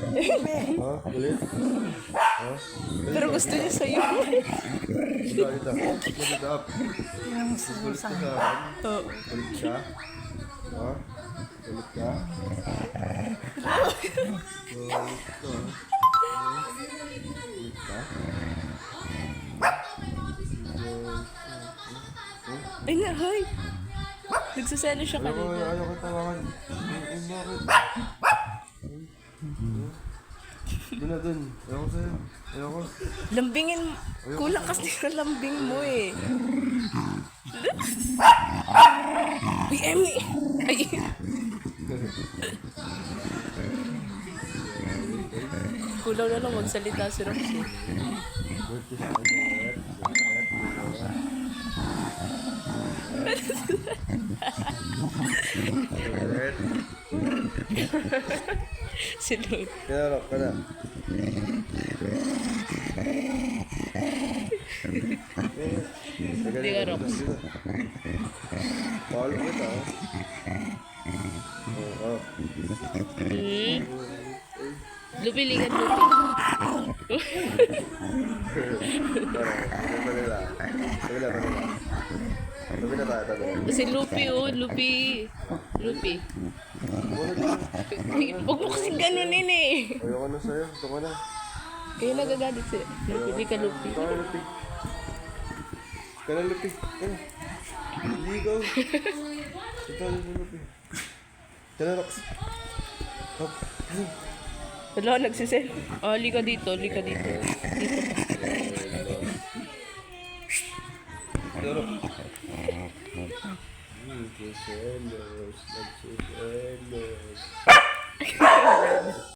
Ha? Ulit? Ha? Pero gusto niya sa'yo. Dito, dito. Dito, up. Ulit ka sa akin. Oo. Ulit ka. Ha? Ulit ka. Ulit ka. Ulit ka. Ay nga, hoy. Nagsaselo siya Ayoko, kanina. ayoko tawakan. Bakit? Doon na dun. Ayoko sa'yo. Ayoko. Lambingin. Kulang kasi ng lambing mo eh. Uy, Emmy. Ay. Kulang na lang magsalita si Roxy. Dirty sa akin. Si Lord. Kinarap ka na. Hindi ka, Rox. Pahal kita, ha? Oo. Lupi, ligan, Lupi. Manila. Sabi na tayo, tabi. Si Lupi, oh. Lupi. Lupi. Huwag mo kasi ganunin eh. Ayoko na sa'yo. Ito ka na. Kaya nagagalit si Lupi. Di ka Lupi. Ito ka, Lupi. Ito na, Lupi. Ano? Hindi ikaw. Ito na, Lupi. Ito na, Rox. Hop. Wala, nagsisel. Oh, lika dito, lika dito. Dito ka. Ito, Rox. Nagsiselos.